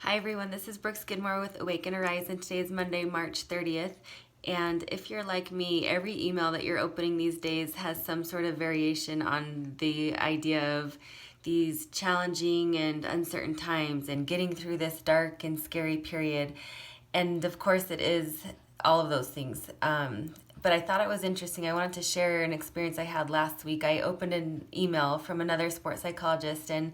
Hi everyone, this is Brooke Skidmore with Awaken Arise, and today is Monday, March 30th. And if you're like me, every email that you're opening these days has some sort of variation on the idea of these challenging and uncertain times and getting through this dark and scary period. And of course, it is all of those things. But I thought it was interesting. I wanted to share an experience I had last week. I opened an email from another sports psychologist, and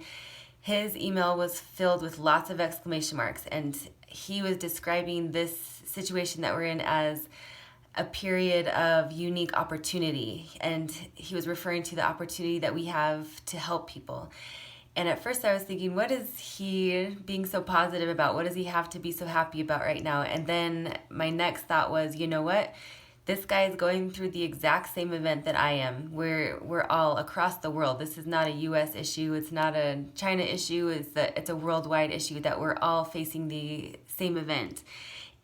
his email was filled with lots of exclamation marks, and he was describing this situation that we're in as a period of unique opportunity, and he was referring to the opportunity that we have to help people. And at first I was thinking, what is he being so positive about? What does he have to be so happy about right now? And then my next thought was, you know what? This guy is going through the exact same event that I am. We're all across the world. This is not a US issue. It's not a China issue. It's a worldwide issue that we're all facing the same event.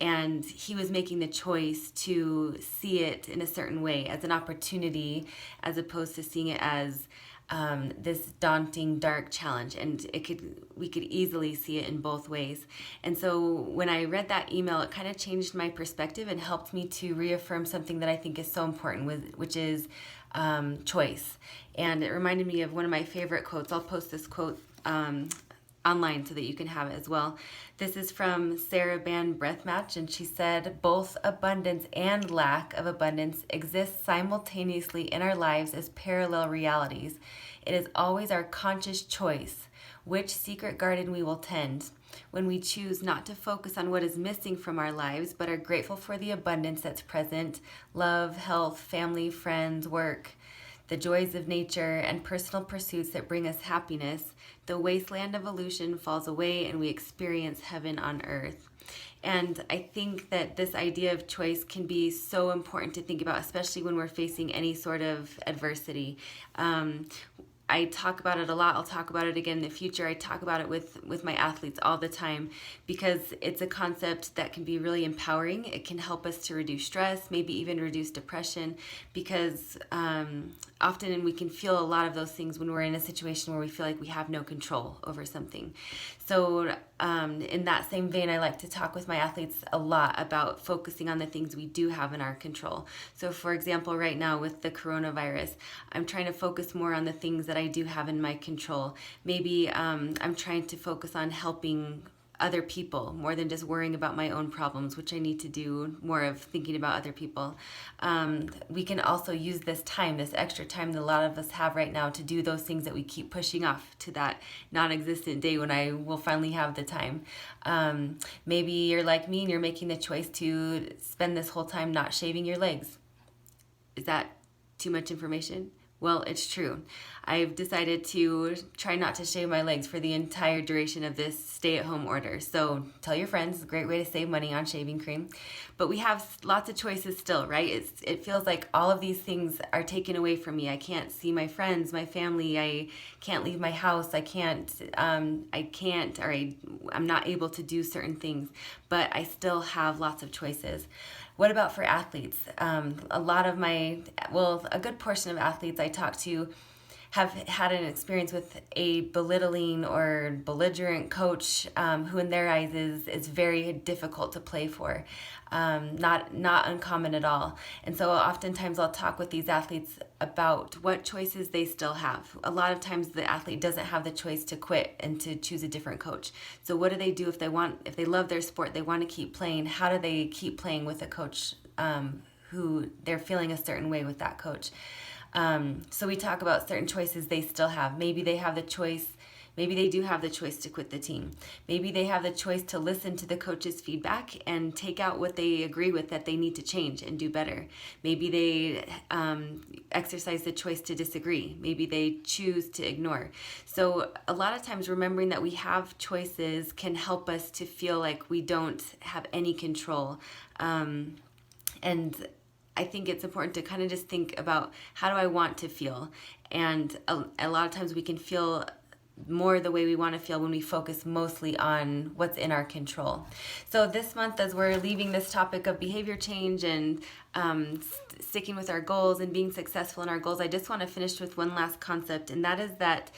And he was making the choice to see it in a certain way, as an opportunity, as opposed to seeing it as this daunting, dark challenge. And we could easily see it in both ways. And so when I read that email, it kind of changed my perspective and helped me to reaffirm something that I think is so important, which is choice. And it reminded me of one of my favorite quotes. I'll post this quote online so that you can have it as well. This is from Sarah Ban Breathmatch, and she said, "Both abundance and lack of abundance exist simultaneously in our lives as parallel realities. It is always our conscious choice which secret garden we will tend. When we choose not to focus on what is missing from our lives, but are grateful for the abundance that's present, love, health, family, friends, work, the joys of nature, and personal pursuits that bring us happiness, the wasteland of illusion falls away and we experience heaven on earth." And I think that this idea of choice can be so important to think about, especially when we're facing any sort of adversity. I talk about it a lot. I'll talk about it again in the future. I talk about it with my athletes all the time because it's a concept that can be really empowering. It can help us to reduce stress, maybe even reduce depression, because often we can feel a lot of those things when we're in a situation where we feel like we have no control over something. So in that same vein, I like to talk with my athletes a lot about focusing on the things we do have in our control. So for example, right now with the coronavirus, I'm trying to focus more on the things that I do have in my control. Maybe I'm trying to focus on helping other people more than just worrying about my own problems, which I need to do more of, thinking about other people. We can also use this time, this extra time that a lot of us have right now, to do those things that we keep pushing off to that non-existent day when I will finally have the time. Maybe you're like me and you're making the choice to spend this whole time not shaving your legs. Is that too much information? Well, it's true. I've decided to try not to shave my legs for the entire duration of this stay-at-home order. So tell your friends, it's a great way to save money on shaving cream. But we have lots of choices still, right? It feels like all of these things are taken away from me. I can't see my friends, my family. I can't leave my house. I'm not able to do certain things. But I still have lots of choices. What about for athletes? A good portion of athletes I talk to have had an experience with a belittling or belligerent coach who in their eyes is very difficult to play for. Not uncommon at all. And so oftentimes I'll talk with these athletes about what choices they still have. A lot of times the athlete doesn't have the choice to quit and to choose a different coach. So what do they do if they love their sport, they want to keep playing? How do they keep playing with a coach who they're feeling a certain way with that coach? So we talk about certain choices they still have. Maybe they have the choice. Maybe they do have the choice to quit the team. Maybe they have the choice to listen to the coach's feedback and take out what they agree with that they need to change and do better. Maybe they exercise the choice to disagree. Maybe they choose to ignore. So a lot of times remembering that we have choices can help us to feel like we don't have any control. And I think it's important to kind of just think about, how do I want to feel? And a lot of times we can feel more the way we want to feel when we focus mostly on what's in our control. So this month, as we're leaving this topic of behavior change and sticking with our goals and being successful in our goals, I just want to finish with one last concept, and that is that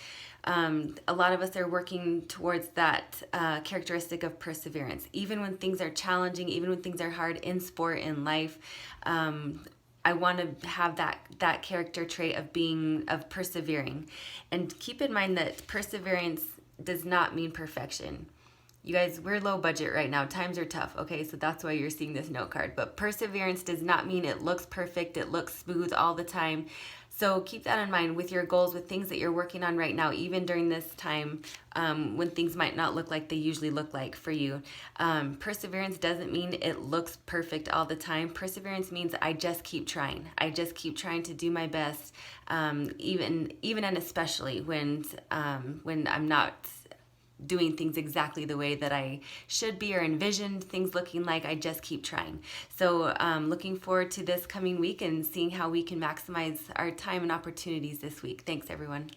A lot of us are working towards that characteristic of perseverance. Even when things are challenging, even when things are hard in sport, in life, I want to have that character trait of persevering. And keep in mind that perseverance does not mean perfection. You guys, we're low budget right now. Times are tough, okay? So that's why you're seeing this note card. But perseverance does not mean it looks perfect, it looks smooth all the time. So keep that in mind with your goals, with things that you're working on right now, even during this time when things might not look like they usually look like for you. Perseverance doesn't mean it looks perfect all the time. Perseverance means I just keep trying. I just keep trying to do my best, even and especially when I'm not doing things exactly the way that I should be or envisioned things looking like. I just keep trying. So looking forward to this coming week and seeing how we can maximize our time and opportunities this week. Thanks, everyone.